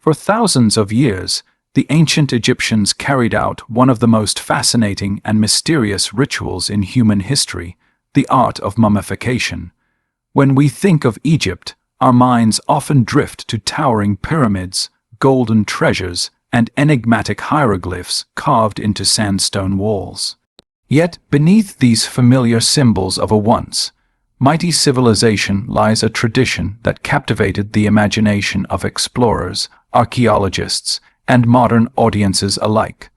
For thousands of years, the ancient Egyptians carried out one of the most fascinating and mysterious rituals in human history, the art of mummification. When we think of Egypt, our minds often drift to towering pyramids, golden treasures, and enigmatic hieroglyphs carved into sandstone walls. Yet, beneath these familiar symbols of a once mighty civilization lies a tradition that captivated the imagination of explorers, archaeologists, and modern audiences alike: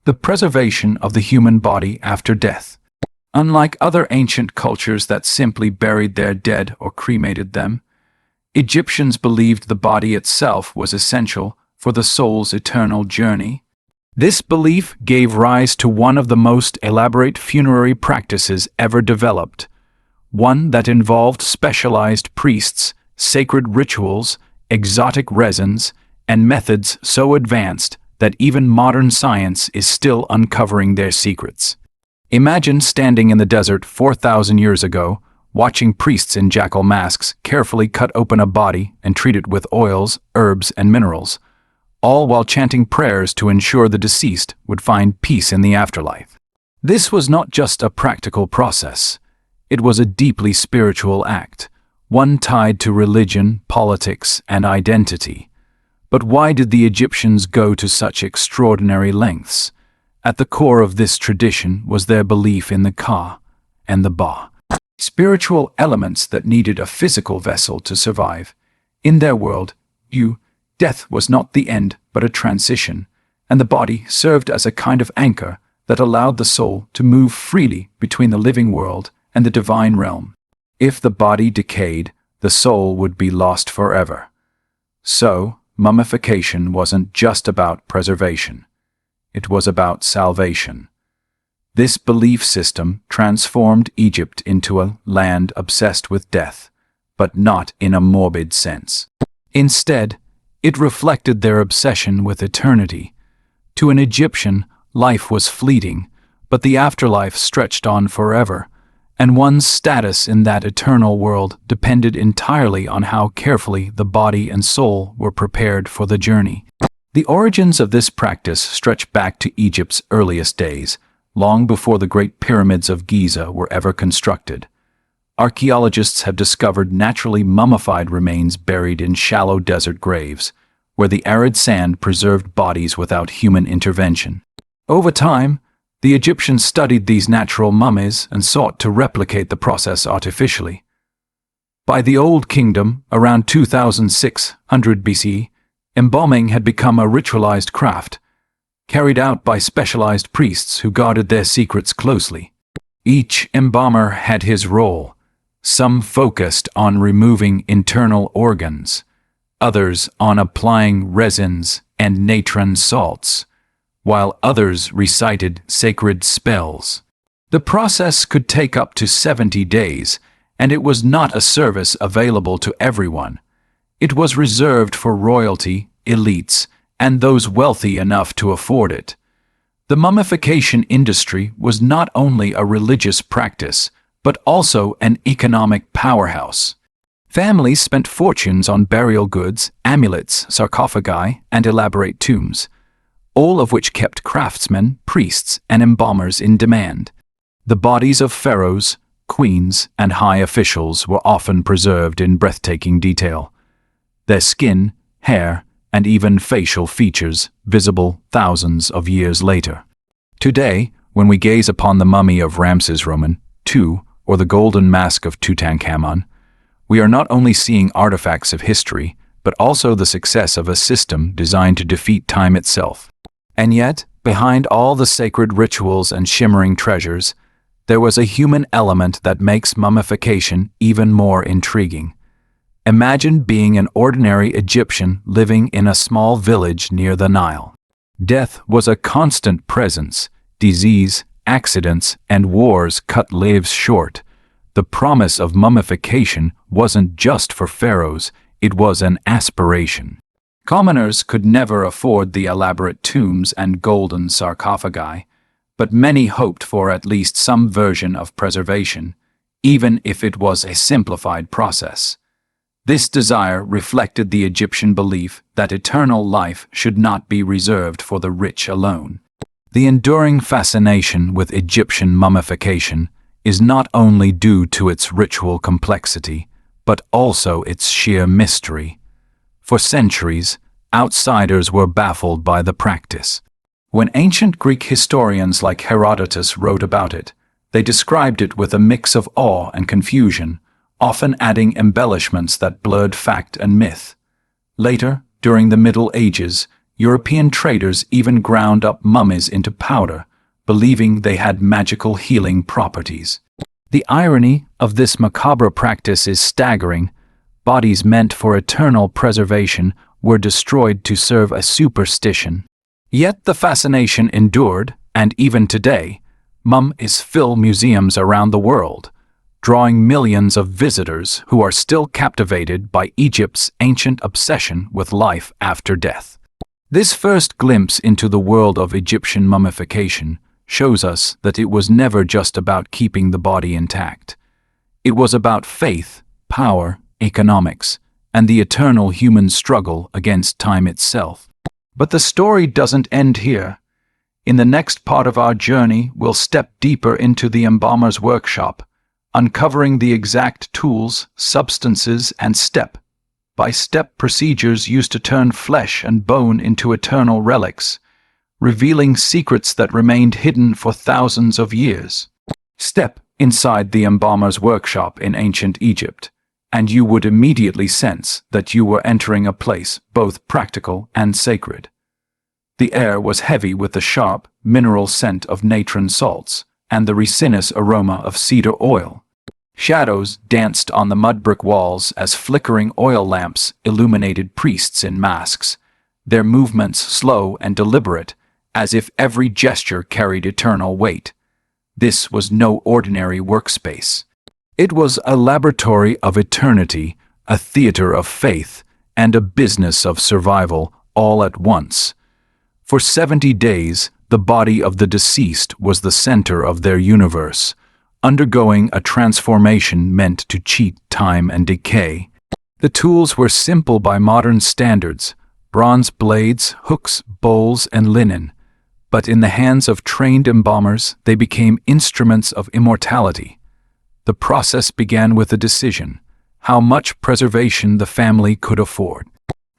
the preservation of the human body after death. Unlike other ancient cultures that simply buried their dead or cremated them, Egyptians believed the body itself was essential for the soul's eternal journey. This belief gave rise to one of the most elaborate funerary practices ever developed, one that involved specialized priests, sacred rituals, exotic resins, and methods so advanced that even modern science is still uncovering their secrets. Imagine standing in the desert 4,000 years ago, watching priests in jackal masks carefully cut open a body and treat it with oils, herbs, and minerals, all while chanting prayers to ensure the deceased would find peace in the afterlife. This was not just a practical process. It was a deeply spiritual act, one tied to religion, politics, and identity. But why did the Egyptians go to such extraordinary lengths? At the core of this tradition was their belief in the Ka and the Ba, spiritual elements that needed a physical vessel to survive. In their world, death was not the end but a transition, and the body served as a kind of anchor that allowed the soul to move freely between the living world and the divine realm. If the body decayed, the soul would be lost forever. So, mummification wasn't just about preservation. It was about salvation. This belief system transformed Egypt into a land obsessed with death, but not in a morbid sense. Instead, it reflected their obsession with eternity. To an Egyptian, life was fleeting, but the afterlife stretched on forever, and one's status in that eternal world depended entirely on how carefully the body and soul were prepared for the journey. The origins of this practice stretch back to Egypt's earliest days, long before the Great Pyramids of Giza were ever constructed. Archaeologists have discovered naturally mummified remains buried in shallow desert graves, where the arid sand preserved bodies without human intervention. Over time, the Egyptians studied these natural mummies and sought to replicate the process artificially. By the Old Kingdom, around 2600 BCE, embalming had become a ritualized craft, carried out by specialized priests who guarded their secrets closely. Each embalmer had his role. Some focused on removing internal organs, others on applying resins and natron salts, while others recited sacred spells. The process could take up to 70 days, and it was not a service available to everyone. It was reserved for royalty, elites, and those wealthy enough to afford it. The mummification industry was not only a religious practice, but also an economic powerhouse. Families spent fortunes on burial goods, amulets, sarcophagi, and elaborate tombs, all of which kept craftsmen, priests, and embalmers in demand. The bodies of pharaohs, queens, and high officials were often preserved in breathtaking detail. Their skin, hair, and even facial features visible thousands of years later. Today, when we gaze upon the mummy of Ramses II, or the golden mask of Tutankhamun, we are not only seeing artifacts of history, but also the success of a system designed to defeat time itself. And yet, behind all the sacred rituals and shimmering treasures, there was a human element that makes mummification even more intriguing. Imagine being an ordinary Egyptian living in a small village near the Nile. Death was a constant presence. Disease, accidents, and wars cut lives short. The promise of mummification wasn't just for pharaohs, it was an aspiration. Commoners could never afford the elaborate tombs and golden sarcophagi, but many hoped for at least some version of preservation, even if it was a simplified process. This desire reflected the Egyptian belief that eternal life should not be reserved for the rich alone. The enduring fascination with Egyptian mummification is not only due to its ritual complexity, but also its sheer mystery. For centuries, outsiders were baffled by the practice. When ancient Greek historians like Herodotus wrote about it, they described it with a mix of awe and confusion, often adding embellishments that blurred fact and myth. Later, during the Middle Ages, European traders even ground up mummies into powder, believing they had magical healing properties. The irony of this macabre practice is staggering. Bodies meant for eternal preservation were destroyed to serve a superstition. Yet the fascination endured, and even today, mummies fill museums around the world, drawing millions of visitors who are still captivated by Egypt's ancient obsession with life after death. This first glimpse into the world of Egyptian mummification shows us that it was never just about keeping the body intact. It was about faith, power, economics, and the eternal human struggle against time itself. But the story doesn't end here. In the next part of our journey, we'll step deeper into the embalmer's workshop, uncovering the exact tools, substances, and step-by-step procedures used to turn flesh and bone into eternal relics, revealing secrets that remained hidden for thousands of years. Step inside the embalmer's workshop in ancient Egypt, and you would immediately sense that you were entering a place both practical and sacred. The air was heavy with the sharp, mineral scent of natron salts and the resinous aroma of cedar oil. Shadows danced on the mud brick walls as flickering oil lamps illuminated priests in masks, their movements slow and deliberate, as if every gesture carried eternal weight. This was no ordinary workspace. It was a laboratory of eternity, a theater of faith, and a business of survival all at once. For 70 days, the body of the deceased was the center of their universe, undergoing a transformation meant to cheat time and decay. The tools were simple by modern standards: bronze blades, hooks, bowls, and linen. But in the hands of trained embalmers, they became instruments of immortality. The process began with a decision: how much preservation the family could afford.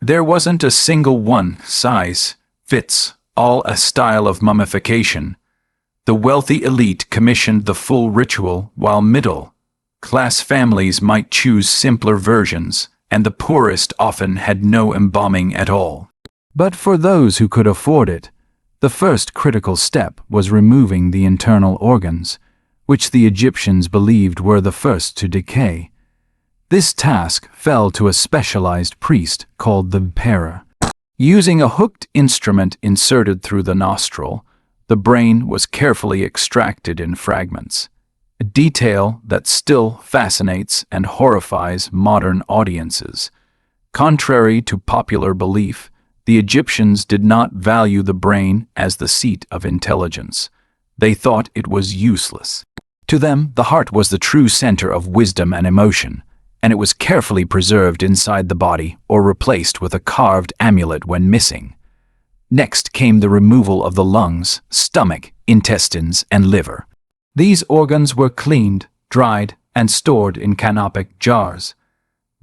There wasn't a single one-size-fits-all a style of mummification. The wealthy elite commissioned the full ritual, while middle-class families might choose simpler versions, and the poorest often had no embalming at all. But for those who could afford it, the first critical step was removing the internal organs, which the Egyptians believed were the first to decay. This task fell to a specialized priest called the bearer. Using a hooked instrument inserted through the nostril, the brain was carefully extracted in fragments, a detail that still fascinates and horrifies modern audiences. Contrary to popular belief, the Egyptians did not value the brain as the seat of intelligence. They thought it was useless. To them, the heart was the true center of wisdom and emotion, and it was carefully preserved inside the body or replaced with a carved amulet when missing. Next came the removal of the lungs, stomach, intestines, and liver. These organs were cleaned, dried, and stored in canopic jars,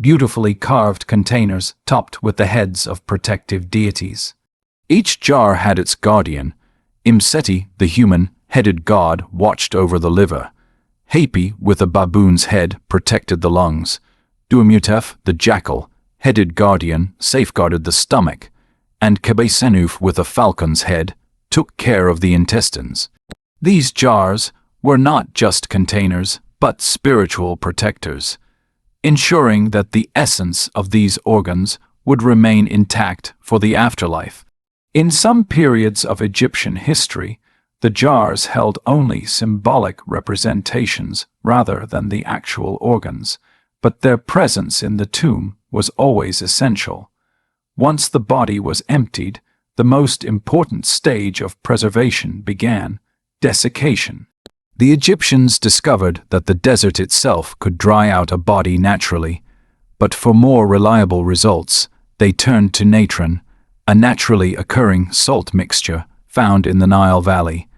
beautifully carved containers topped with the heads of protective deities. Each jar had its guardian. Imseti, the human-headed god, watched over the liver. Hapi, with a baboon's head, protected the lungs. Duamutef, the jackal-headed guardian, safeguarded the stomach. And Kebesenuf, with a falcon's head, took care of the intestines. These jars were not just containers, but spiritual protectors, ensuring that the essence of these organs would remain intact for the afterlife. In some periods of Egyptian history, the jars held only symbolic representations rather than the actual organs, but their presence in the tomb was always essential. Once the body was emptied, the most important stage of preservation began: desiccation. The Egyptians discovered that the desert itself could dry out a body naturally, but for more reliable results, they turned to natron, a naturally occurring salt mixture found in the Nile Valley.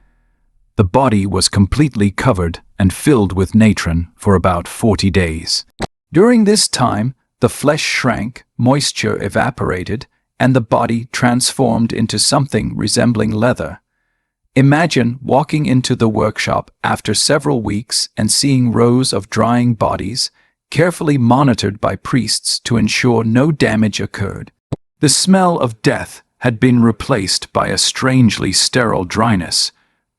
The body was completely covered and filled with natron for about 40 days. During this time, the flesh shrank, moisture evaporated, and the body transformed into something resembling leather. Imagine walking into the workshop after several weeks and seeing rows of drying bodies, carefully monitored by priests to ensure no damage occurred. The smell of death had been replaced by a strangely sterile dryness,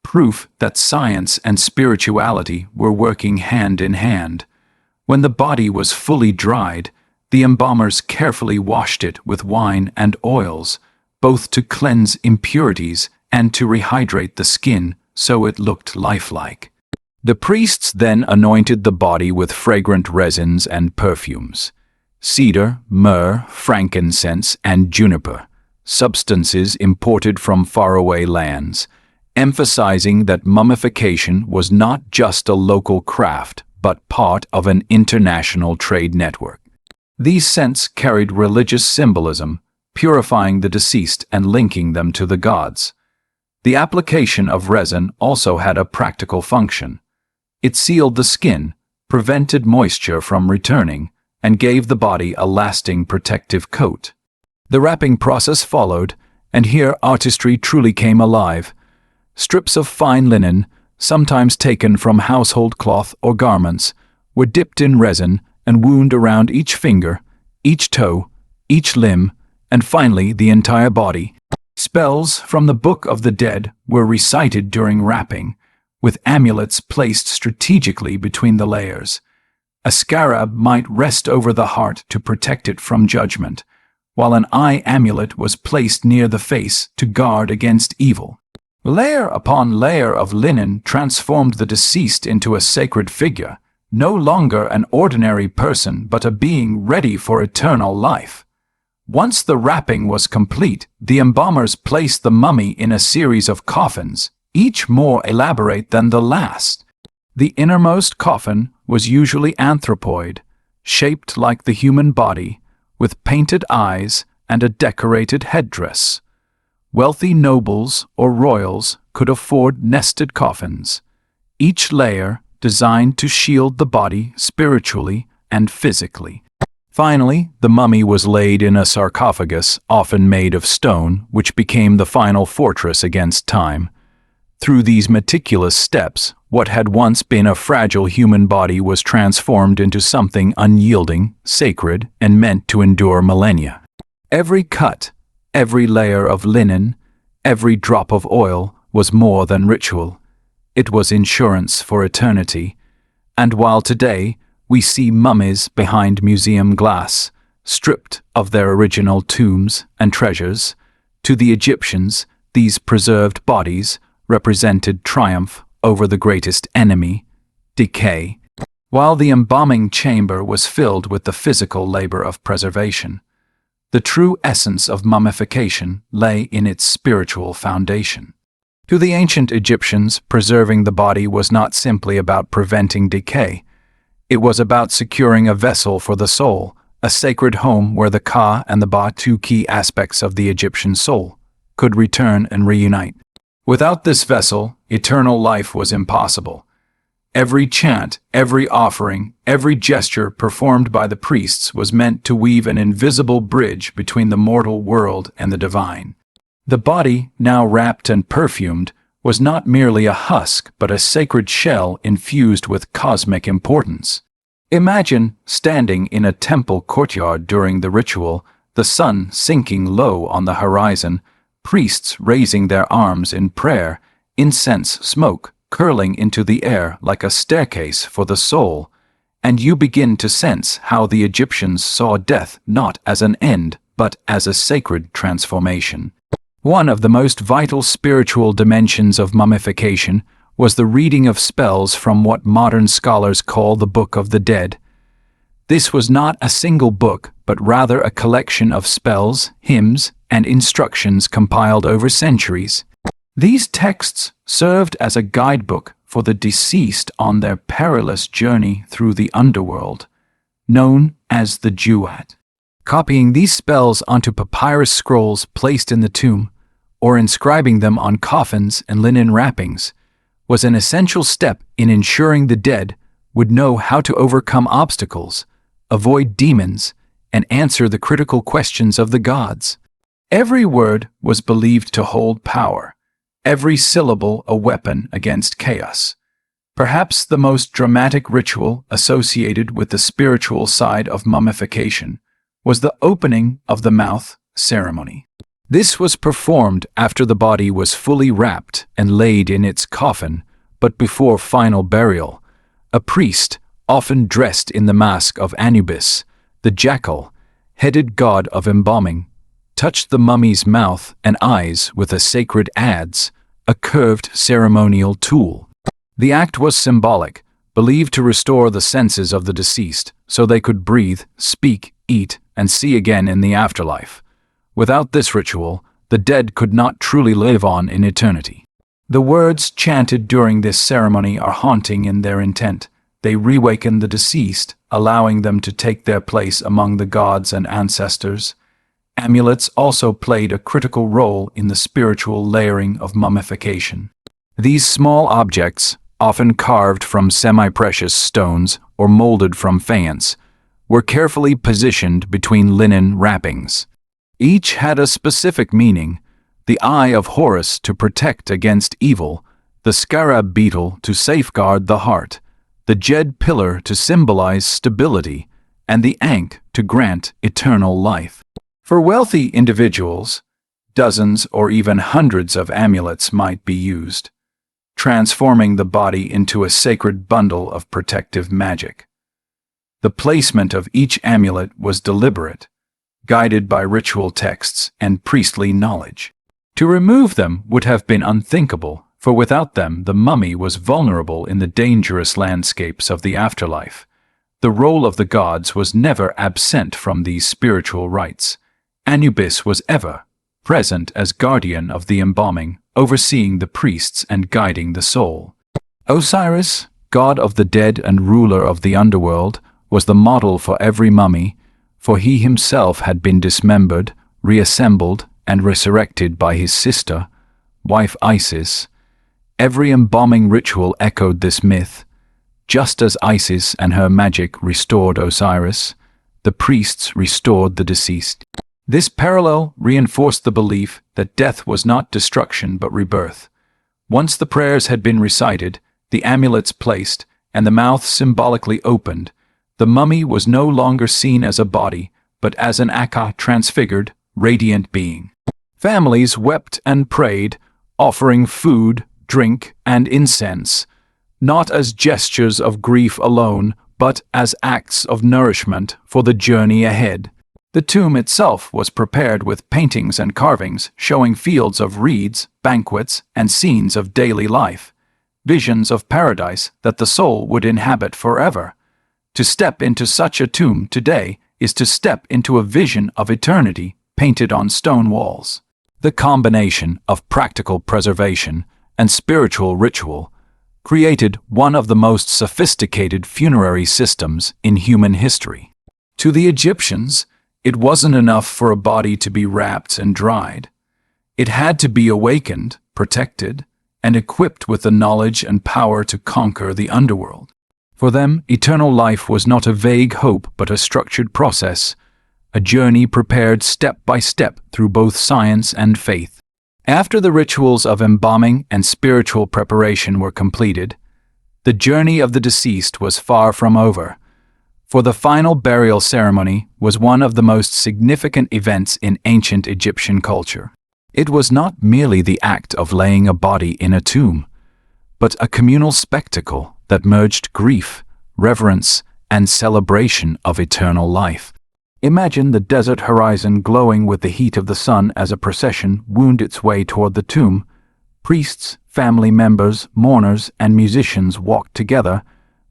proof that science and spirituality were working hand in hand. When the body was fully dried, the embalmers carefully washed it with wine and oils, both to cleanse impurities and to rehydrate the skin so it looked lifelike. The priests then anointed the body with fragrant resins and perfumes: cedar, myrrh, frankincense, and juniper, substances imported from faraway lands, emphasizing that mummification was not just a local craft, but part of an international trade network. These scents carried religious symbolism, purifying the deceased and linking them to the gods. The application of resin also had a practical function. It sealed the skin, prevented moisture from returning, and gave the body a lasting protective coat. The wrapping process followed, and here artistry truly came alive. Strips of fine linen, sometimes taken from household cloth or garments, were dipped in resin and wound around each finger, each toe, each limb, and finally the entire body. Spells from the Book of the Dead were recited during wrapping, with amulets placed strategically between the layers. A scarab might rest over the heart to protect it from judgment, while an eye amulet was placed near the face to guard against evil. Layer upon layer of linen transformed the deceased into a sacred figure, no longer an ordinary person but a being ready for eternal life. Once the wrapping was complete, the embalmers placed the mummy in a series of coffins, each more elaborate than the last. The innermost coffin was usually anthropoid, shaped like the human body, with painted eyes and a decorated headdress. Wealthy nobles or royals could afford nested coffins, each layer designed to shield the body spiritually and physically. Finally, the mummy was laid in a sarcophagus, often made of stone, which became the final fortress against time. Through these meticulous steps, what had once been a fragile human body was transformed into something unyielding, sacred, and meant to endure millennia. Every cut, every layer of linen, every drop of oil was more than ritual. It was insurance for eternity. And while today we see mummies behind museum glass, stripped of their original tombs and treasures, to the Egyptians, these preserved bodies represented triumph over the greatest enemy, decay, while the embalming chamber was filled with the physical labor of preservation. The true essence of mummification lay in its spiritual foundation. To the ancient Egyptians, preserving the body was not simply about preventing decay. It was about securing a vessel for the soul, a sacred home where the Ka and the Ba, two key aspects of the Egyptian soul, could return and reunite. Without this vessel, eternal life was impossible. Every chant, every offering, every gesture performed by the priests was meant to weave an invisible bridge between the mortal world and the divine. The body, now wrapped and perfumed, was not merely a husk but a sacred shell infused with cosmic importance. Imagine standing in a temple courtyard during the ritual, the sun sinking low on the horizon, priests raising their arms in prayer, incense smoke curling into the air like a staircase for the soul, and you begin to sense how the Egyptians saw death not as an end but as a sacred transformation. One of the most vital spiritual dimensions of mummification was the reading of spells from what modern scholars call the Book of the Dead. This was not a single book, but rather a collection of spells, hymns, and instructions compiled over centuries. These texts served as a guidebook for the deceased on their perilous journey through the underworld. known as the Jewat. Copying these spells onto papyrus scrolls placed in the tomb, or inscribing them on coffins and linen wrappings, was an essential step in ensuring the dead would know how to overcome obstacles, avoid demons, and answer the critical questions of the gods. Every word was believed to hold power, every syllable a weapon against chaos. Perhaps the most dramatic ritual associated with the spiritual side of mummification was the opening of the mouth ceremony. This was performed after the body was fully wrapped and laid in its coffin, but before final burial. A priest, often dressed in the mask of Anubis, the jackal, headed god of embalming, touched the mummy's mouth and eyes with a sacred adze, a curved ceremonial tool. The act was symbolic, believed to restore the senses of the deceased so they could breathe, speak, eat, and see again in the afterlife. Without this ritual, the dead could not truly live on in eternity. The words chanted during this ceremony are haunting in their intent. They reawaken the deceased, allowing them to take their place among the gods and ancestors. Amulets also played a critical role in the spiritual layering of mummification. These small objects, often carved from semi-precious stones or molded from faience, were carefully positioned between linen wrappings. Each had a specific meaning: the eye of Horus to protect against evil, the scarab beetle to safeguard the heart, the jed pillar to symbolize stability, and the ankh to grant eternal life. For wealthy individuals, dozens or even hundreds of amulets might be used, transforming the body into a sacred bundle of protective magic. The placement of each amulet was deliberate, guided by ritual texts and priestly knowledge. To remove them would have been unthinkable, for without them the mummy was vulnerable in the dangerous landscapes of the afterlife. The role of the gods was never absent from these spiritual rites. Anubis was ever present as guardian of the embalming, overseeing the priests and guiding the soul. Osiris, god of the dead and ruler of the underworld, was the model for every mummy, for he himself had been dismembered, reassembled, and resurrected by his sister, wife Isis. Every embalming ritual echoed this myth. Just as Isis and her magic restored Osiris, the priests restored the deceased. This parallel reinforced the belief that death was not destruction but rebirth. Once the prayers had been recited, the amulets placed, and the mouth symbolically opened, the mummy was no longer seen as a body, but as an Akka transfigured, radiant being. Families wept and prayed, offering food, drink, and incense, not as gestures of grief alone, but as acts of nourishment for the journey ahead. The tomb itself was prepared with paintings and carvings showing fields of reeds, banquets, and scenes of daily life, visions of paradise that the soul would inhabit forever. To step into such a tomb today is to step into a vision of eternity painted on stone walls. The combination of practical preservation and spiritual ritual created one of the most sophisticated funerary systems in human history. To the Egyptians, it wasn't enough for a body to be wrapped and dried. It had to be awakened, protected, and equipped with the knowledge and power to conquer the underworld. For them, eternal life was not a vague hope but a structured process, a journey prepared step by step through both science and faith. After the rituals of embalming and spiritual preparation were completed, the journey of the deceased was far from over. For the final burial ceremony was one of the most significant events in ancient Egyptian culture. It was not merely the act of laying a body in a tomb, but a communal spectacle that merged grief, reverence, and celebration of eternal life. Imagine the desert horizon glowing with the heat of the sun as a procession wound its way toward the tomb. Priests, family members, mourners, and musicians walked together,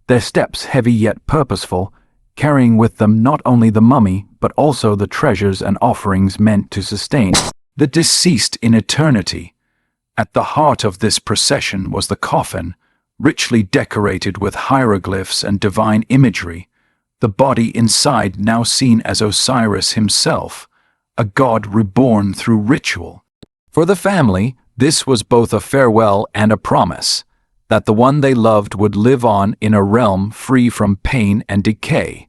their steps heavy yet purposeful, carrying with them not only the mummy but also the treasures and offerings meant to sustain the deceased in eternity. At the heart of this procession was the coffin, richly decorated with hieroglyphs and divine imagery, the body inside now seen as Osiris himself, a god reborn through ritual. For the family, this was both a farewell and a promise that the one they loved would live on in a realm free from pain and decay.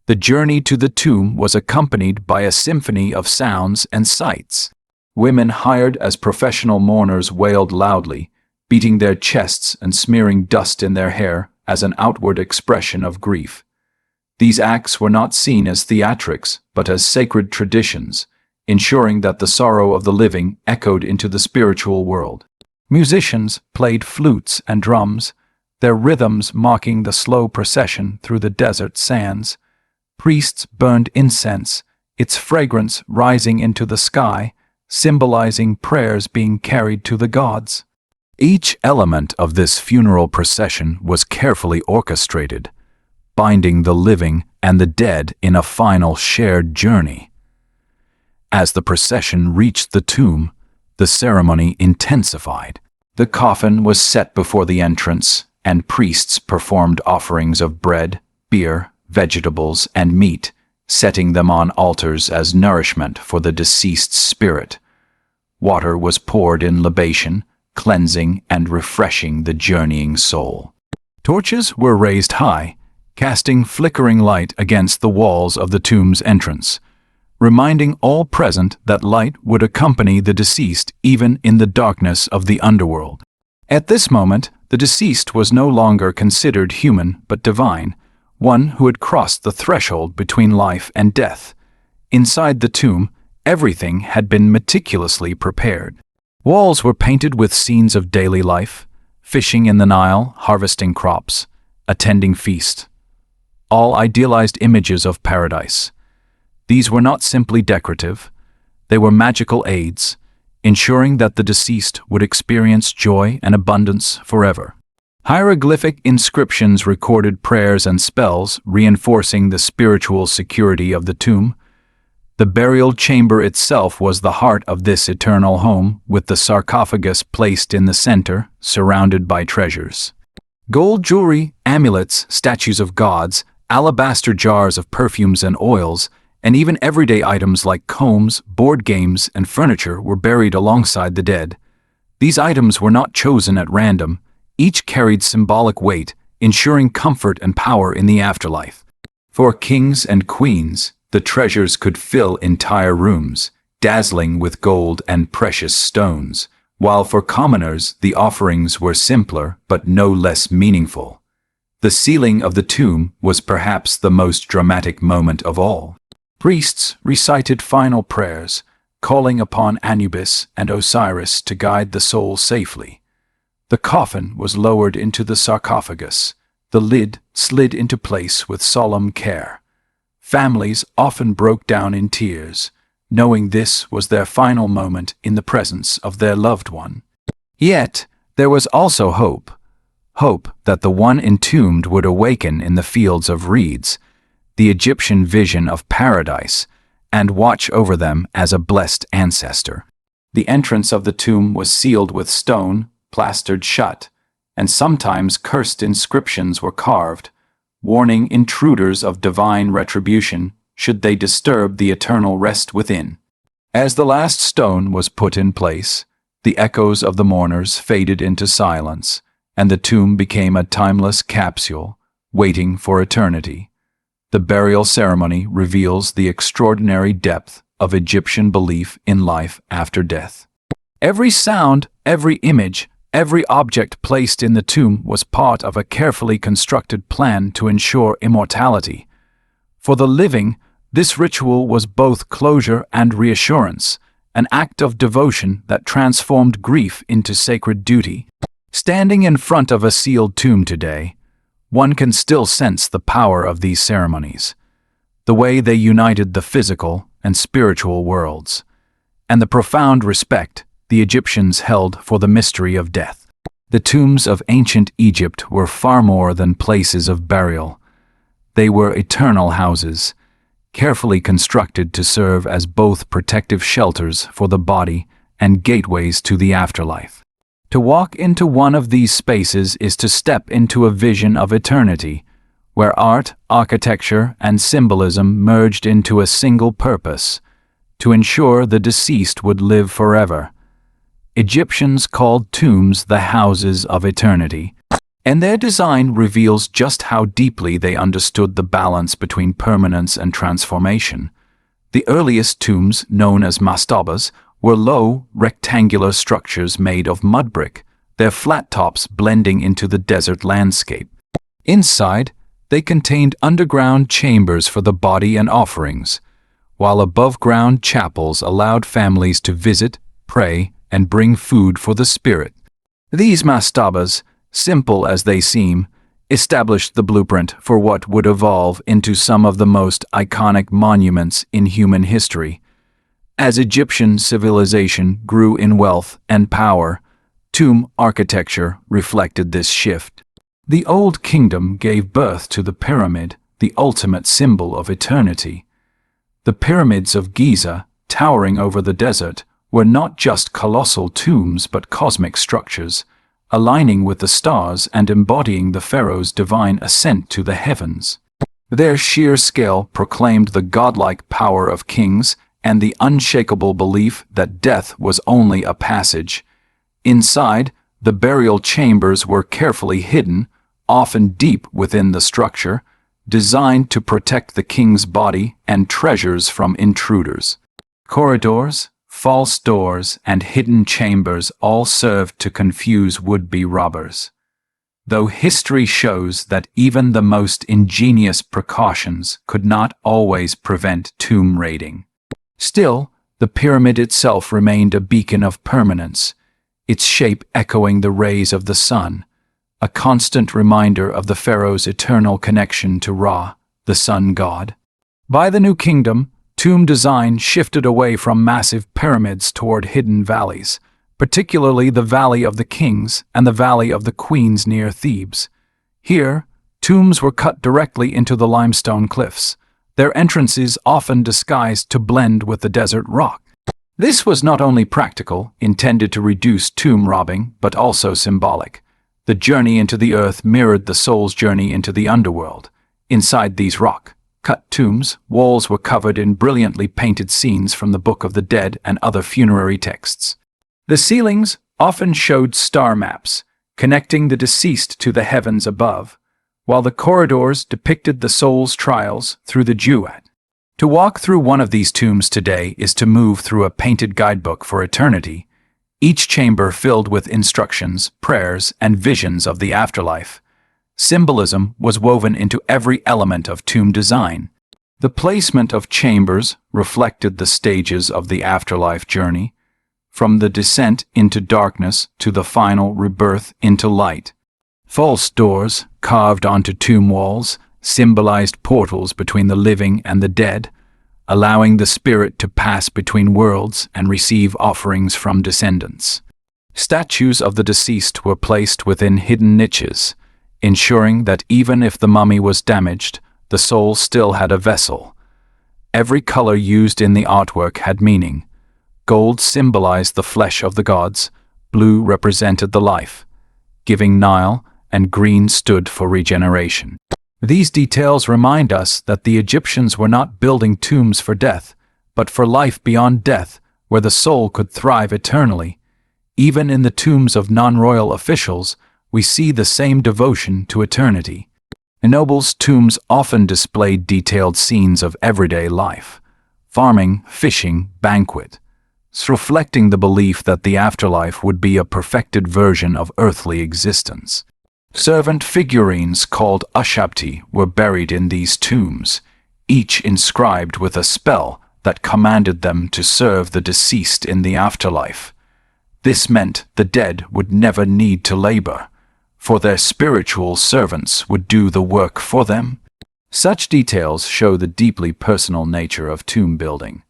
The journey to the tomb was accompanied by a symphony of sounds and sights. Women hired as professional mourners wailed loudly, beating their chests and smearing dust in their hair as an outward expression of grief. These acts were not seen as theatrics, but as sacred traditions, ensuring that the sorrow of the living echoed into the spiritual world. Musicians played flutes and drums, their rhythms mocking the slow procession through the desert sands. Priests burned incense, its fragrance rising into the sky, symbolizing prayers being carried to the gods. Each element of this funeral procession was carefully orchestrated, binding the living and the dead in a final shared journey. As the procession reached the tomb, the ceremony intensified. The coffin was set before the entrance, and priests performed offerings of bread, beer, vegetables, and meat, setting them on altars as nourishment for the deceased's spirit. Water was poured in libation, cleansing and refreshing the journeying soul. Torches were raised high, casting flickering light against the walls of the tomb's entrance, reminding all present that light would accompany the deceased even in the darkness of the underworld. At this moment, the deceased was no longer considered human but divine, one who had crossed the threshold between life and death. Inside the tomb, everything had been meticulously prepared. Walls were painted with scenes of daily life, fishing in the Nile, harvesting crops, attending feast. All idealized images of paradise. These were not simply decorative, they were magical aids, ensuring that the deceased would experience joy and abundance forever. Hieroglyphic inscriptions recorded prayers and spells, reinforcing the spiritual security of the tomb. The burial chamber itself was the heart of this eternal home, with the sarcophagus placed in the center, surrounded by treasures. Gold jewelry, amulets, statues of gods, alabaster jars of perfumes and oils, and even everyday items like combs, board games, and furniture were buried alongside the dead. These items were not chosen at random. Each carried symbolic weight, ensuring comfort and power in the afterlife. For kings and queens, the treasures could fill entire rooms, dazzling with gold and precious stones, while for commoners the offerings were simpler but no less meaningful. The sealing of the tomb was perhaps the most dramatic moment of all. Priests recited final prayers, calling upon Anubis and Osiris to guide the soul safely. The coffin was lowered into the sarcophagus, the lid slid into place with solemn care. Families often broke down in tears, knowing this was their final moment in the presence of their loved one. Yet, there was also hope. Hope that the one entombed would awaken in the fields of reeds, the Egyptian vision of paradise, and watch over them as a blessed ancestor. The entrance of the tomb was sealed with stone, plastered shut, and sometimes cursed inscriptions were carved, warning intruders of divine retribution should they disturb the eternal rest within. As the last stone was put in place, the echoes of the mourners faded into silence, and the tomb became a timeless capsule, waiting for eternity. The burial ceremony reveals the extraordinary depth of Egyptian belief in life after death. Every sound, every image, every object placed in the tomb was part of a carefully constructed plan to ensure immortality. For the living, this ritual was both closure and reassurance, an act of devotion that transformed grief into sacred duty. Standing in front of a sealed tomb today, one can still sense the power of these ceremonies, the way they united the physical and spiritual worlds, and the profound respect the Egyptians held for the mystery of death. The tombs of ancient Egypt were far more than places of burial. They were eternal houses, carefully constructed to serve as both protective shelters for the body and gateways to the afterlife. To walk into one of these spaces is to step into a vision of eternity, where art, architecture, and symbolism merged into a single purpose: to ensure the deceased would live forever. Egyptians called tombs the houses of eternity, and their design reveals just how deeply they understood the balance between permanence and transformation. The earliest tombs, known as mastabas, were low, rectangular structures made of mud brick, their flat tops blending into the desert landscape. Inside, they contained underground chambers for the body and offerings, while above-ground chapels allowed families to visit, pray, and bring food for the spirit. These mastabas, simple as they seem, established the blueprint for what would evolve into some of the most iconic monuments in human history. As Egyptian civilization grew in wealth and power, tomb architecture reflected this shift. The Old Kingdom gave birth to the pyramid, the ultimate symbol of eternity. The pyramids of Giza, towering over the desert, were not just colossal tombs but cosmic structures, aligning with the stars and embodying the pharaoh's divine ascent to the heavens. Their sheer scale proclaimed the godlike power of kings and the unshakable belief that death was only a passage. Inside, the burial chambers were carefully hidden, often deep within the structure, designed to protect the king's body and treasures from intruders. Corridors, false doors, and hidden chambers all served to confuse would-be robbers. Though history shows that even the most ingenious precautions could not always prevent tomb raiding. Still, the pyramid itself remained a beacon of permanence, its shape echoing the rays of the sun, a constant reminder of the pharaoh's eternal connection to Ra, the sun god. By the New Kingdom, tomb design shifted away from massive pyramids toward hidden valleys, particularly the Valley of the Kings and the Valley of the Queens near Thebes. Here, tombs were cut directly into the limestone cliffs, their entrances often disguised to blend with the desert rock. This was not only practical, intended to reduce tomb robbing, but also symbolic. The journey into the earth mirrored the soul's journey into the underworld. Inside these rock-cut tombs, walls were covered in brilliantly painted scenes from the Book of the Dead and other funerary texts. The ceilings often showed star maps, connecting the deceased to the heavens above, while the corridors depicted the soul's trials through the Jewat. To walk through one of these tombs today is to move through a painted guidebook for eternity, each chamber filled with instructions, prayers, and visions of the afterlife. Symbolism was woven into every element of tomb design. The placement of chambers reflected the stages of the afterlife journey, from the descent into darkness to the final rebirth into light. False doors, carved onto tomb walls, symbolized portals between the living and the dead, allowing the spirit to pass between worlds and receive offerings from descendants. Statues of the deceased were placed within hidden niches, ensuring that even if the mummy was damaged, the soul still had a vessel. Every color used in the artwork had meaning. Gold symbolized the flesh of the gods, blue represented the life, giving Nile, and green stood for regeneration. These details remind us that the Egyptians were not building tombs for death, but for life beyond death, where the soul could thrive eternally. Even in the tombs of non-royal officials, we see the same devotion to eternity. Nobles' tombs often displayed detailed scenes of everyday life: farming, fishing, banquet, reflecting the belief that the afterlife would be a perfected version of earthly existence. Servant figurines called ushabti were buried in these tombs, each inscribed with a spell that commanded them to serve the deceased in the afterlife. This meant the dead would never need to labor, for their spiritual servants would do the work for them. Such details show the deeply personal nature of tomb building.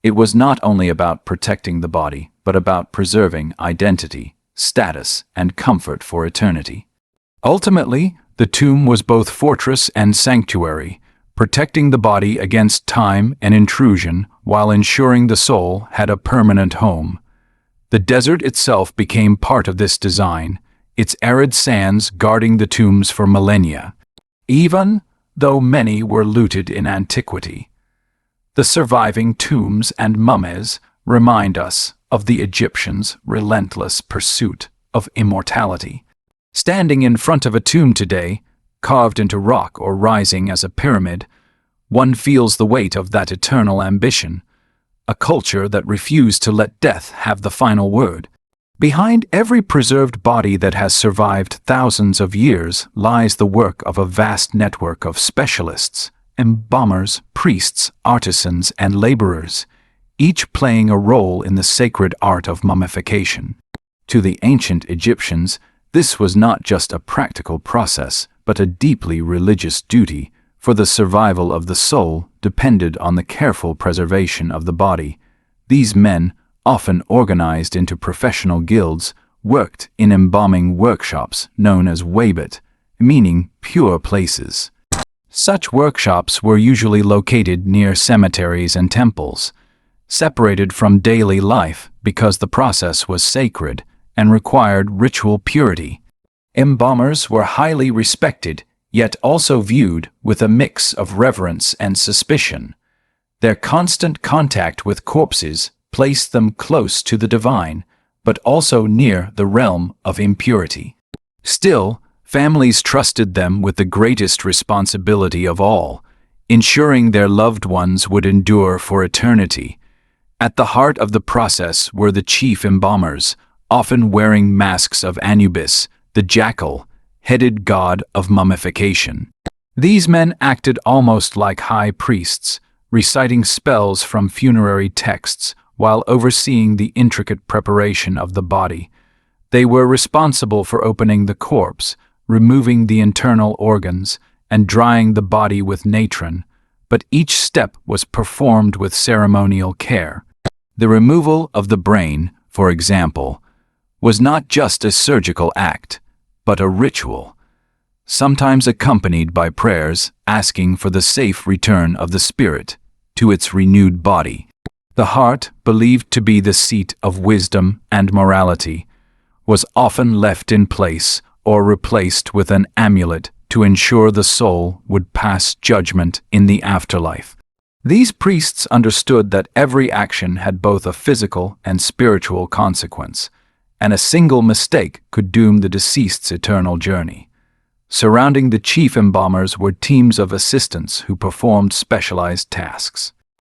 It was not only about protecting the body, but about preserving identity, status, and comfort for eternity. Ultimately, the tomb was both fortress and sanctuary, protecting the body against time and intrusion while ensuring the soul had a permanent home. The desert itself became part of this design, its arid sands guarding the tombs for millennia. even though many were looted in antiquity. The surviving tombs and mummies remind us of the Egyptians' relentless pursuit of immortality. Standing in front of a tomb today, carved into rock or rising as a pyramid, one feels the weight of that eternal ambition, a culture that refused to let death have the final word. Behind every preserved body that has survived thousands of years lies the work of a vast network of specialists, embalmers, priests, artisans, and laborers, each playing a role in the sacred art of mummification. To the ancient Egyptians, this was not just a practical process, but a deeply religious duty, for the survival of the soul depended on the careful preservation of the body. These men, often organized into professional guilds, worked in embalming workshops known as waybit, meaning pure places. Such workshops were usually located near cemeteries and temples, separated from daily life because the process was sacred and required ritual purity. Embalmers were highly respected, yet also viewed with a mix of reverence and suspicion. Their constant contact with corpses placed them close to the divine, but also near the realm of impurity. Still, families trusted them with the greatest responsibility of all, ensuring their loved ones would endure for eternity. At the heart of the process were the chief embalmers, often wearing masks of Anubis, the jackal, headed god of mummification. These men acted almost like high priests, reciting spells from funerary texts while overseeing the intricate preparation of the body. They were responsible for opening the corpse, removing the internal organs, and drying the body with natron, but each step was performed with ceremonial care. The removal of the brain, for example, was not just a surgical act, but a ritual, sometimes accompanied by prayers asking for the safe return of the spirit to its renewed body. The heart, believed to be the seat of wisdom and morality, was often left in place or replaced with an amulet to ensure the soul would pass judgment in the afterlife. These priests understood that every action had both a physical and spiritual consequence, and a single mistake could doom the deceased's eternal journey. Surrounding the chief embalmers were teams of assistants who performed specialized tasks.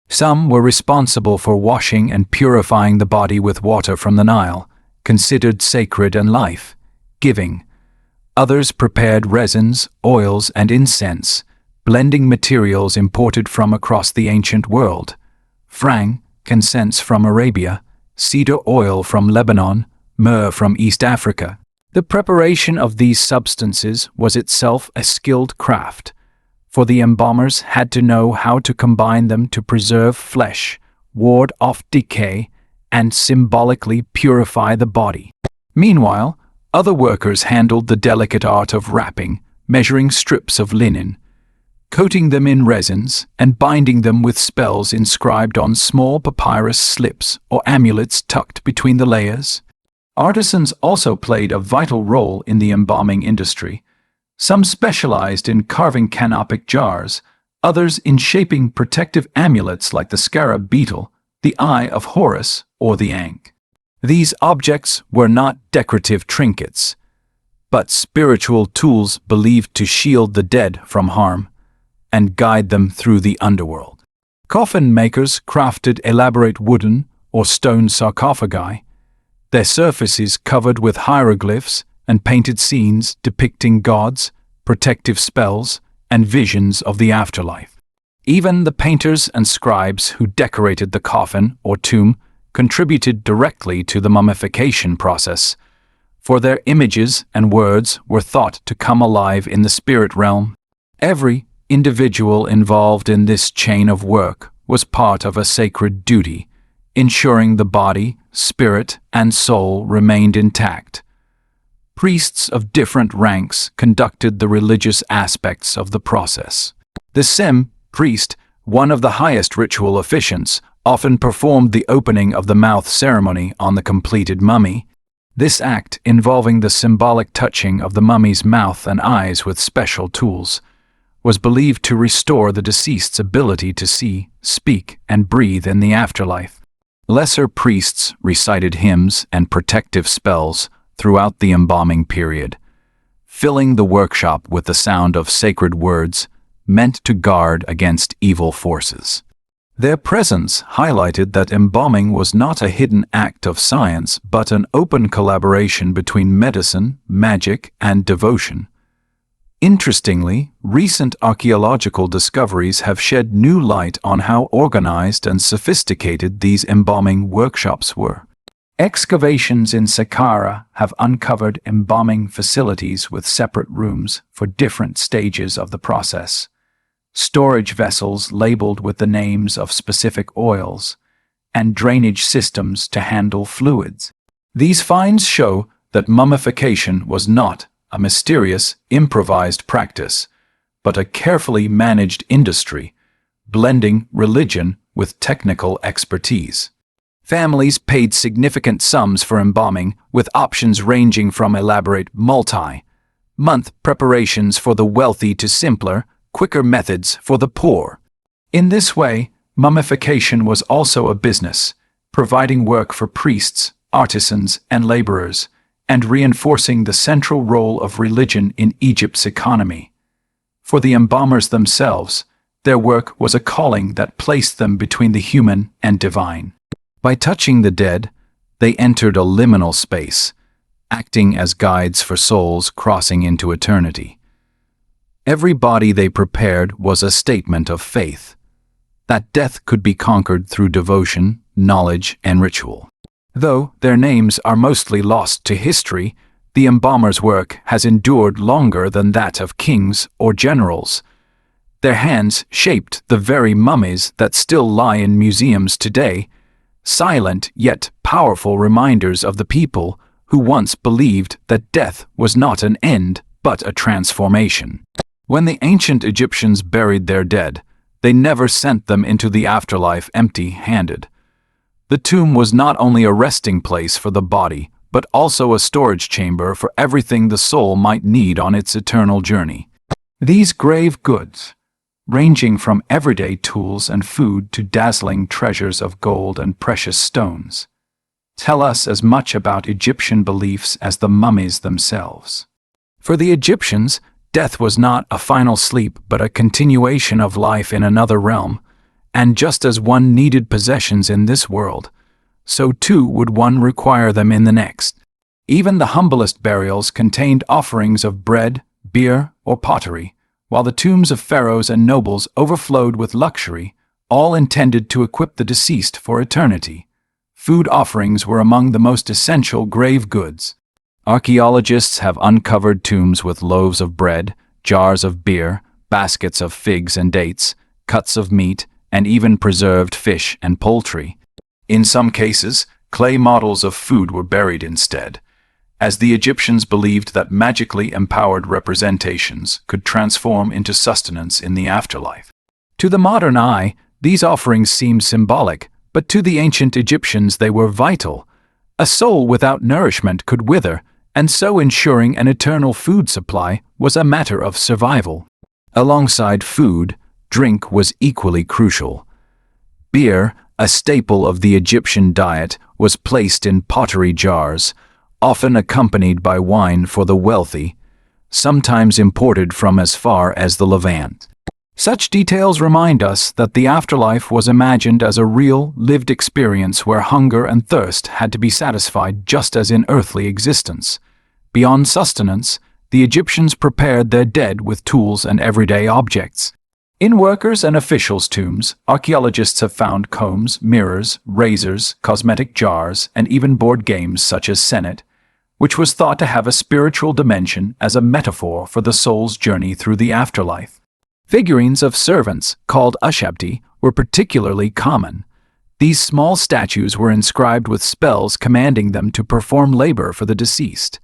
Some were responsible for washing and purifying the body with water from the Nile, considered sacred and life-giving. Others prepared resins, oils, and incense, blending materials imported from across the ancient world. Frankincense from Arabia, cedar oil from Lebanon, myrrh from East Africa. The preparation of these substances was itself a skilled craft, for the embalmers had to know how to combine them to preserve flesh, ward off decay, and symbolically purify the body. Meanwhile, other workers handled the delicate art of wrapping, measuring strips of linen, coating them in resins, and binding them with spells inscribed on small papyrus slips or amulets tucked between the layers. Artisans also played a vital role in the embalming industry. Some specialized in carving canopic jars, others in shaping protective amulets like the scarab beetle, the eye of Horus, or the ankh. These objects were not decorative trinkets, but spiritual tools believed to shield the dead from harm and guide them through the underworld. Coffin makers crafted elaborate wooden or stone sarcophagi, their surfaces covered with hieroglyphs and painted scenes depicting gods, protective spells, and visions of the afterlife. Even the painters and scribes who decorated the coffin or tomb contributed directly to the mummification process, for their images and words were thought to come alive in the spirit realm. Every individual involved in this chain of work was part of a sacred duty, ensuring the body, spirit, and soul remained intact. Priests of different ranks conducted the religious aspects of the process. The Sem priest, one of the highest ritual officiants, often performed the opening of the mouth ceremony on the completed mummy. This act, involving the symbolic touching of the mummy's mouth and eyes with special tools, was believed to restore the deceased's ability to see, speak, and breathe in the afterlife. Lesser priests recited hymns and protective spells throughout the embalming period, filling the workshop with the sound of sacred words meant to guard against evil forces. Their presence highlighted that embalming was not a hidden act of science but an open collaboration between medicine, magic, and devotion. Interestingly, recent archaeological discoveries have shed new light on how organized and sophisticated these embalming workshops were. Excavations in Saqqara have uncovered embalming facilities with separate rooms for different stages of the process, storage vessels labeled with the names of specific oils, and drainage systems to handle fluids. These finds show that mummification was not a mysterious, improvised practice, but a carefully managed industry, blending religion with technical expertise. Families paid significant sums for embalming, with options ranging from elaborate multi-month preparations for the wealthy to simpler, quicker methods for the poor. In this way, mummification was also a business, providing work for priests, artisans, and laborers, and reinforcing the central role of religion in Egypt's economy. For the embalmers themselves, their work was a calling that placed them between the human and divine. By touching the dead, they entered a liminal space, acting as guides for souls crossing into eternity. Every body they prepared was a statement of faith, that death could be conquered through devotion, knowledge, and ritual. Though their names are mostly lost to history, the embalmers' work has endured longer than that of kings or generals. Their hands shaped the very mummies that still lie in museums today, silent yet powerful reminders of the people who once believed that death was not an end but a transformation. When the ancient Egyptians buried their dead, they never sent them into the afterlife empty-handed. The tomb was not only a resting place for the body, but also a storage chamber for everything the soul might need on its eternal journey. These grave goods, ranging from everyday tools and food to dazzling treasures of gold and precious stones, tell us as much about Egyptian beliefs as the mummies themselves. For the Egyptians, death was not a final sleep but a continuation of life in another realm, and just as one needed possessions in this world, so too would one require them in the next. Even the humblest burials contained offerings of bread, beer, or pottery, while the tombs of pharaohs and nobles overflowed with luxury, all intended to equip the deceased for eternity. Food offerings were among the most essential grave goods. Archaeologists have uncovered tombs with loaves of bread, jars of beer, baskets of figs and dates, cuts of meat, and even preserved fish and poultry. In some cases, clay models of food were buried instead, as the Egyptians believed that magically empowered representations could transform into sustenance in the afterlife. To the modern eye, these offerings seem symbolic, but to the ancient Egyptians they were vital. A soul without nourishment could wither, and so ensuring an eternal food supply was a matter of survival. Alongside food, drink was equally crucial. Beer, a staple of the Egyptian diet, was placed in pottery jars, often accompanied by wine for the wealthy, sometimes imported from as far as the Levant. Such details remind us that the afterlife was imagined as a real, lived experience where hunger and thirst had to be satisfied just as in earthly existence. Beyond sustenance, the Egyptians prepared their dead with tools and everyday objects. In workers' and officials' tombs, archaeologists have found combs, mirrors, razors, cosmetic jars, and even board games such as Senet, which was thought to have a spiritual dimension as a metaphor for the soul's journey through the afterlife. Figurines of servants, called ushabti, were particularly common. These small statues were inscribed with spells commanding them to perform labor for the deceased.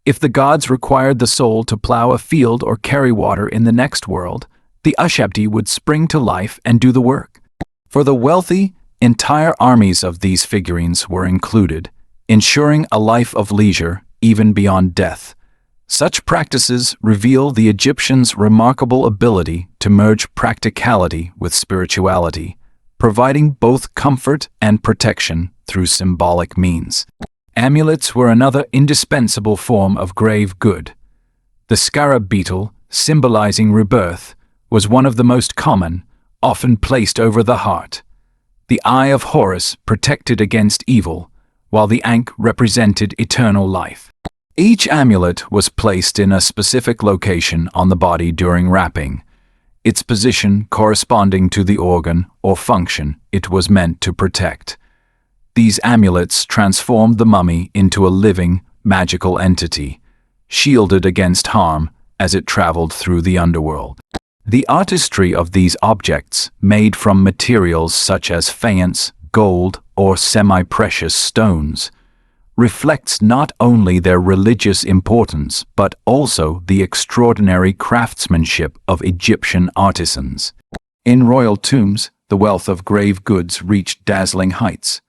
If the gods required the soul to plow a field or carry water in the next world, the ushabti would spring to life and do the work. For the wealthy, entire armies of these figurines were included, ensuring a life of leisure even beyond death. Such practices reveal the Egyptians' remarkable ability to merge practicality with spirituality, providing both comfort and protection through symbolic means. Amulets were another indispensable form of grave good. The scarab beetle, symbolizing rebirth, was one of the most common, often placed over the heart. The Eye of Horus protected against evil, while the ankh represented eternal life. Each amulet was placed in a specific location on the body during wrapping, its position corresponding to the organ or function it was meant to protect. These amulets transformed the mummy into a living, magical entity, shielded against harm as it traveled through the underworld. The artistry of these objects, made from materials such as faience, gold, or semi-precious stones, reflects not only their religious importance but also the extraordinary craftsmanship of Egyptian artisans. In royal tombs, the wealth of grave goods reached dazzling heights.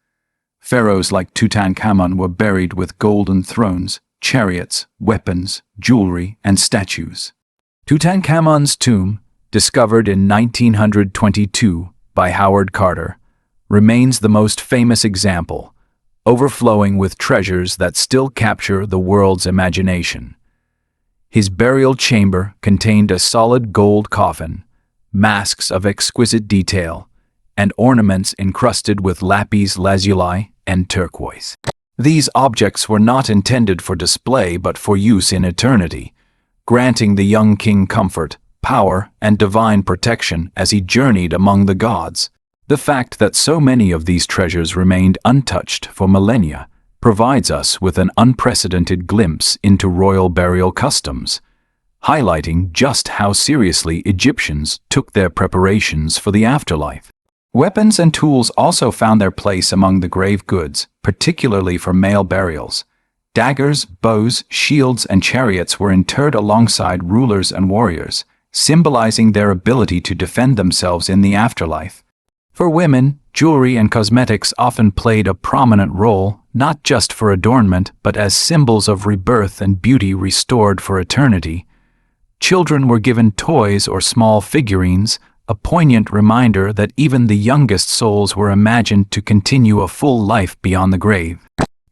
Pharaohs like Tutankhamun were buried with golden thrones, chariots, weapons, jewelry, and statues. Tutankhamun's tomb, discovered in 1922 by Howard Carter, remains the most famous example, overflowing with treasures that still capture the world's imagination. His burial chamber contained a solid gold coffin, masks of exquisite detail, and ornaments encrusted with lapis lazuli and turquoise. These objects were not intended for display but for use in eternity, granting the young king comfort, power, and divine protection as he journeyed among the gods. The fact that so many of these treasures remained untouched for millennia provides us with an unprecedented glimpse into royal burial customs, highlighting just how seriously Egyptians took their preparations for the afterlife. Weapons and tools also found their place among the grave goods, particularly for male burials. Daggers, bows, shields, and chariots were interred alongside rulers and warriors, symbolizing their ability to defend themselves in the afterlife. For women, jewelry and cosmetics often played a prominent role, not just for adornment but as symbols of rebirth and beauty restored for eternity. Children were given toys or small figurines, a poignant reminder that even the youngest souls were imagined to continue a full life beyond the grave.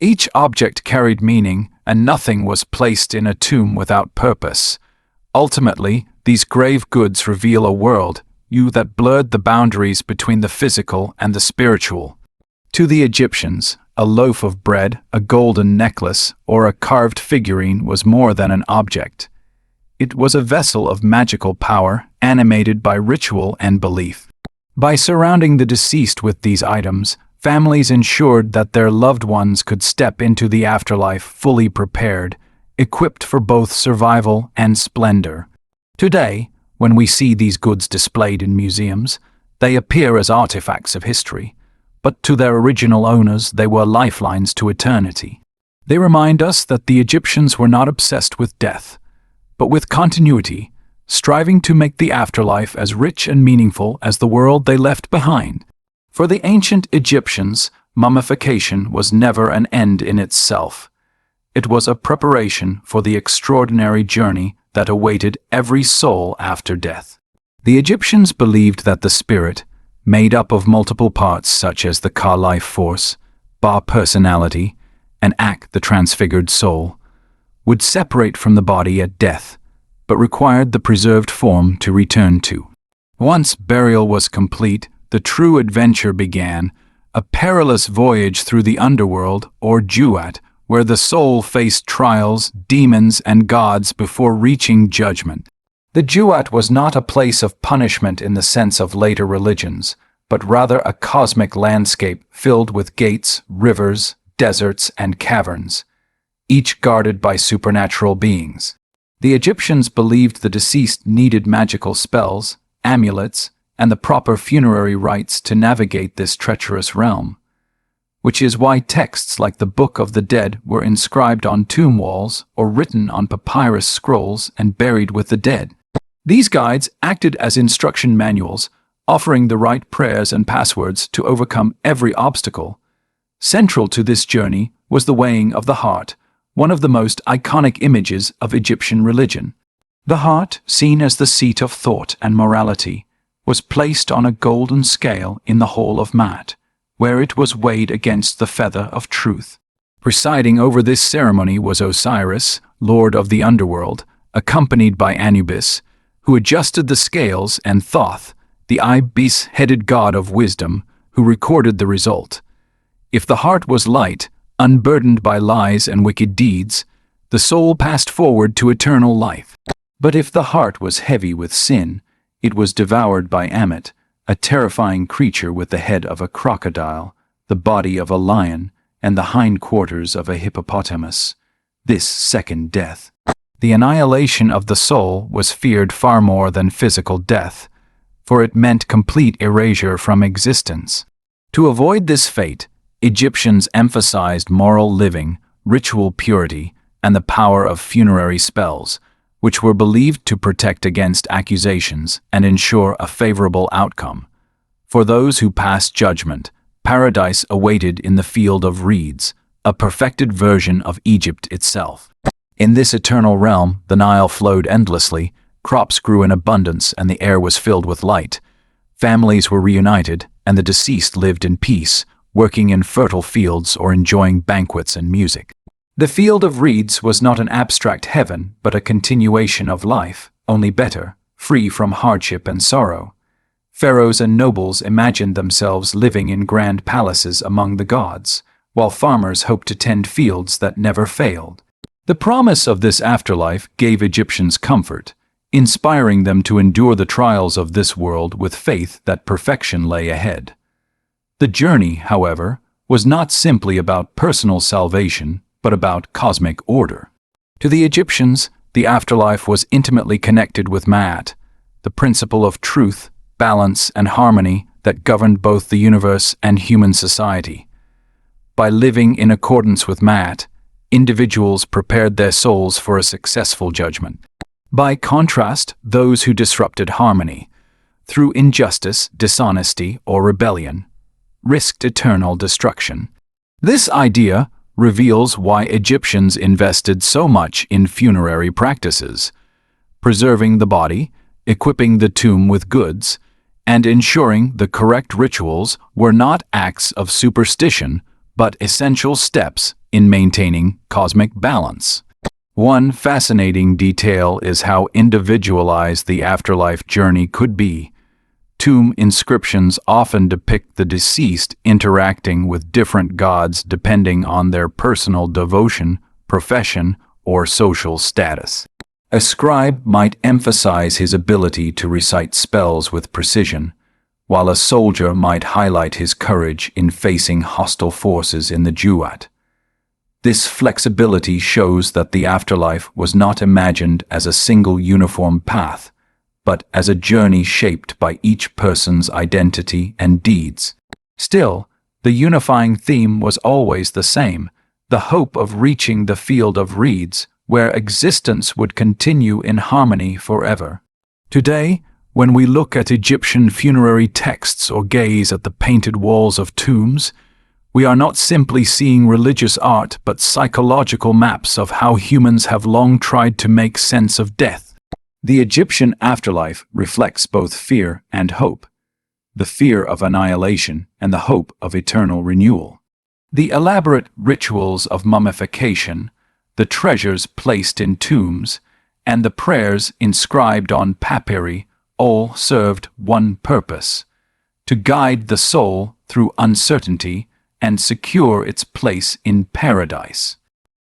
Each object carried meaning, and nothing was placed in a tomb without purpose. Ultimately, these grave goods reveal a world that blurred the boundaries between the physical and the spiritual. To the Egyptians, a loaf of bread, a golden necklace, or a carved figurine was more than an object. It was a vessel of magical power, animated by ritual and belief. By surrounding the deceased with these items, families ensured that their loved ones could step into the afterlife fully prepared, equipped for both survival and splendor. Today, when we see these goods displayed in museums, they appear as artifacts of history, but to their original owners they were lifelines to eternity. They remind us that the Egyptians were not obsessed with death, but with continuity, striving to make the afterlife as rich and meaningful as the world they left behind. For the ancient Egyptians, mummification was never an end in itself. It was a preparation for the extraordinary journey that awaited every soul after death. The Egyptians believed that the spirit, made up of multiple parts such as the Ka life force, Ba personality, and Ak the transfigured soul, would separate from the body at death, but required the preserved form to return to. Once burial was complete, the true adventure began, a perilous voyage through the underworld, or Juat, where the soul faced trials, demons, and gods before reaching judgment. The Juat was not a place of punishment in the sense of later religions, but rather a cosmic landscape filled with gates, rivers, deserts, and caverns, each guarded by supernatural beings. The Egyptians believed the deceased needed magical spells, amulets, and the proper funerary rites to navigate this treacherous realm, which is why texts like the Book of the Dead were inscribed on tomb walls or written on papyrus scrolls and buried with the dead. These guides acted as instruction manuals, offering the right prayers and passwords to overcome every obstacle. Central to this journey was the weighing of the heart, one of the most iconic images of Egyptian religion. The heart, seen as the seat of thought and morality, was placed on a golden scale in the Hall of Maat, where it was weighed against the feather of truth. Presiding over this ceremony was Osiris, lord of the underworld, accompanied by Anubis, who adjusted the scales, and Thoth, the ibis-headed god of wisdom, who recorded the result. If the heart was light, unburdened by lies and wicked deeds, the soul passed forward to eternal life. But if the heart was heavy with sin, it was devoured by Ammit, a terrifying creature with the head of a crocodile, the body of a lion, and the hindquarters of a hippopotamus. This second death. The annihilation of the soul was feared far more than physical death, for it meant complete erasure from existence. To avoid this fate, Egyptians emphasized moral living, ritual purity, and the power of funerary spells, which were believed to protect against accusations and ensure a favorable outcome. For those who passed judgment, paradise awaited in the field of reeds, a perfected version of Egypt itself. In this eternal realm, the Nile flowed endlessly, crops grew in abundance, and the air was filled with light. Families were reunited, and the deceased lived in peace, working in fertile fields or enjoying banquets and music. The field of reeds was not an abstract heaven, but a continuation of life, only better, free from hardship and sorrow. Pharaohs and nobles imagined themselves living in grand palaces among the gods, while farmers hoped to tend fields that never failed. The promise of this afterlife gave Egyptians comfort, inspiring them to endure the trials of this world with faith that perfection lay ahead. The journey, however, was not simply about personal salvation, but about cosmic order. To the Egyptians, the afterlife was intimately connected with Maat, the principle of truth, balance, and harmony that governed both the universe and human society. By living in accordance with Maat, individuals prepared their souls for a successful judgment. By contrast, those who disrupted harmony, through injustice, dishonesty, or rebellion, risked eternal destruction. This idea reveals why Egyptians invested so much in funerary practices, preserving the body, equipping the tomb with goods, and ensuring the correct rituals were not acts of superstition, but essential steps in maintaining cosmic balance. One fascinating detail is how individualized the afterlife journey could be. Tomb inscriptions often depict the deceased interacting with different gods depending on their personal devotion, profession, or social status. A scribe might emphasize his ability to recite spells with precision, while a soldier might highlight his courage in facing hostile forces in the Duat. This flexibility shows that the afterlife was not imagined as a single uniform path, but as a journey shaped by each person's identity and deeds. Still, the unifying theme was always the same, the hope of reaching the field of reeds, where existence would continue in harmony forever. Today, when we look at Egyptian funerary texts or gaze at the painted walls of tombs, we are not simply seeing religious art but psychological maps of how humans have long tried to make sense of death. The Egyptian afterlife reflects both fear and hope, the fear of annihilation and the hope of eternal renewal. The elaborate rituals of mummification, the treasures placed in tombs, and the prayers inscribed on papyri all served one purpose: to guide the soul through uncertainty and secure its place in paradise.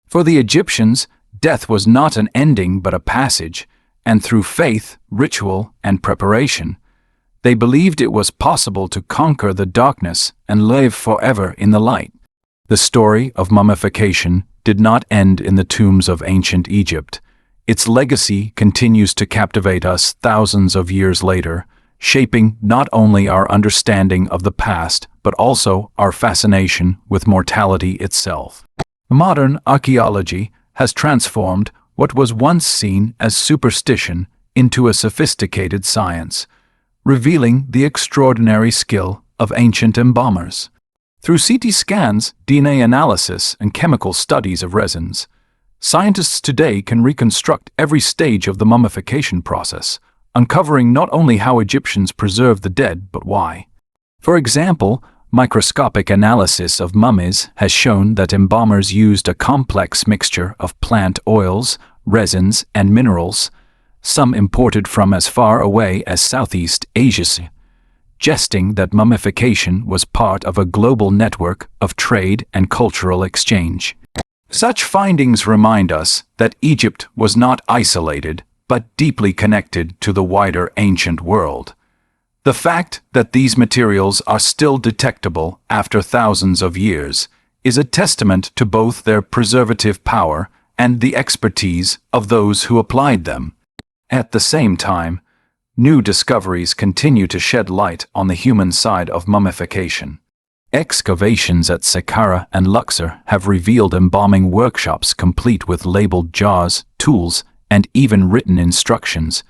For the Egyptians, death was not an ending but a passage, and through faith, ritual, and preparation, they believed it was possible to conquer the darkness and live forever in the light. The story of mummification did not end in the tombs of ancient Egypt. Its legacy continues to captivate us thousands of years later, shaping not only our understanding of the past, but also our fascination with mortality itself. Modern archaeology has transformed what was once seen as superstition into a sophisticated science, revealing the extraordinary skill of ancient embalmers. Through CT scans, DNA analysis, and chemical studies of resins, Scientists today can reconstruct every stage of the mummification process, uncovering not only how Egyptians preserved the dead, but why. For example, microscopic analysis of mummies has shown that embalmers used a complex mixture of plant oils, resins, and minerals, some imported from as far away as Southeast Asia, suggesting that mummification was part of a global network of trade and cultural exchange. Such findings remind us that Egypt was not isolated, but deeply connected to the wider ancient world. The fact that these materials are still detectable after thousands of years is a testament to both their preservative power and the expertise of those who applied them. At the same time, new discoveries continue to shed light on the human side of mummification. Excavations at Saqqara and Luxor have revealed embalming workshops complete with labeled jars, tools, and even written instructions,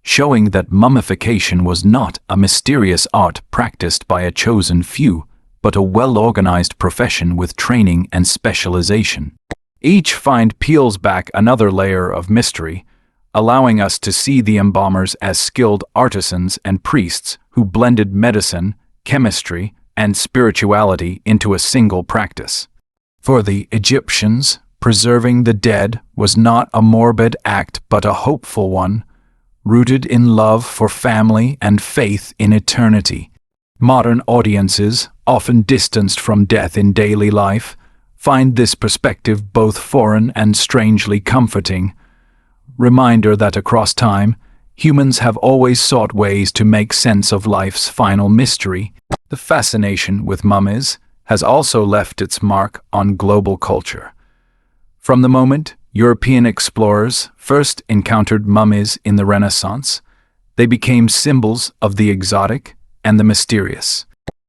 showing that mummification was not a mysterious art practiced by a chosen few, but a well-organized profession with training and specialization. Each find peels back another layer of mystery, allowing us to see the embalmers as skilled artisans and priests who blended medicine, chemistry, and spirituality into a single practice. For the Egyptians, preserving the dead was not a morbid act but a hopeful one, rooted in love for family and faith in eternity. Modern audiences, often distanced from death in daily life, find this perspective both foreign and strangely comforting. Reminder that across time, humans have always sought ways to make sense of life's final mystery. The fascination with mummies has also left its mark on global culture. From the moment European explorers first encountered mummies in the Renaissance, they became symbols of the exotic and the mysterious.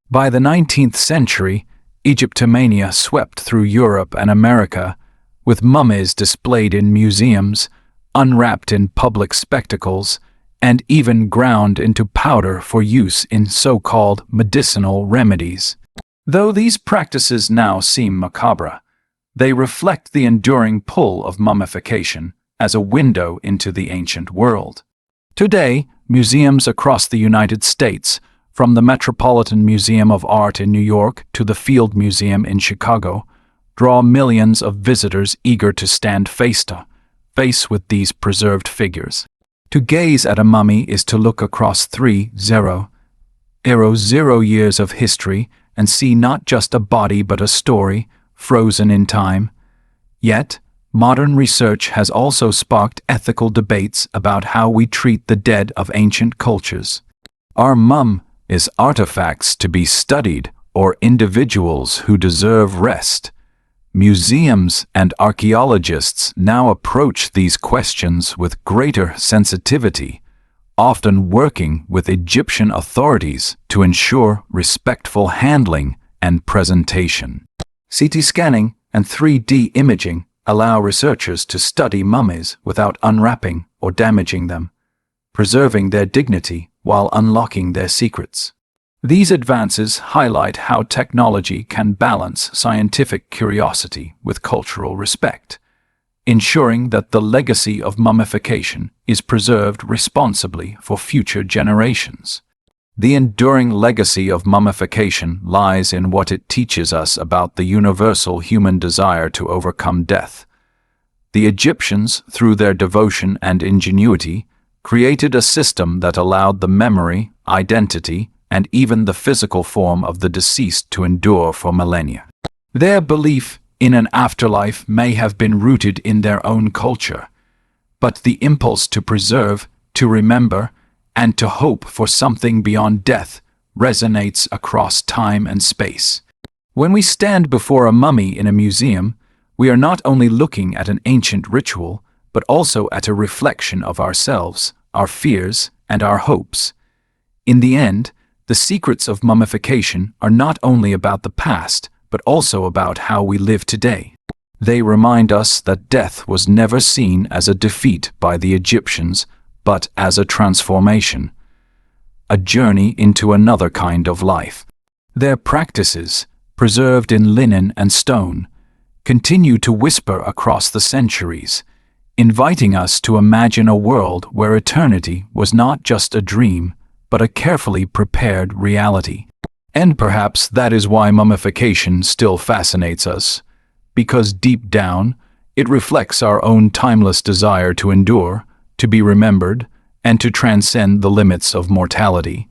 By the 19th century, Egyptomania swept through Europe and America, with mummies displayed in museums, unwrapped in public spectacles, and even ground into powder for use in so-called medicinal remedies. Though these practices now seem macabre, they reflect the enduring pull of mummification as a window into the ancient world. Today, museums across the United States, from the Metropolitan Museum of Art in New York to the Field Museum in Chicago, draw millions of visitors eager to stand face to face with these preserved figures. To gaze at a mummy is to look across 30 years of history and see not just a body but a story, frozen in time. Yet, modern research has also sparked ethical debates about how we treat the dead of ancient cultures. Are mummies artifacts to be studied or individuals who deserve rest? Museums and archaeologists now approach these questions with greater sensitivity, often working with Egyptian authorities to ensure respectful handling and presentation. CT scanning and 3D imaging allow researchers to study mummies without unwrapping or damaging them, preserving their dignity while unlocking their secrets. These advances highlight how technology can balance scientific curiosity with cultural respect, ensuring that the legacy of mummification is preserved responsibly for future generations. The enduring legacy of mummification lies in what it teaches us about the universal human desire to overcome death. The Egyptians, through their devotion and ingenuity, created a system that allowed the memory, identity, and even the physical form of the deceased to endure for millennia. Their belief in an afterlife may have been rooted in their own culture, but the impulse to preserve, to remember, and to hope for something beyond death resonates across time and space. When we stand before a mummy in a museum, we are not only looking at an ancient ritual, but also at a reflection of ourselves, our fears, and our hopes. In the end, the secrets of mummification are not only about the past, but also about how we live today. They remind us that death was never seen as a defeat by the Egyptians, but as a transformation, a journey into another kind of life. Their practices, preserved in linen and stone, continue to whisper across the centuries, inviting us to imagine a world where eternity was not just a dream, but a carefully prepared reality. And perhaps that is why mummification still fascinates us, because deep down, it reflects our own timeless desire to endure, to be remembered, and to transcend the limits of mortality.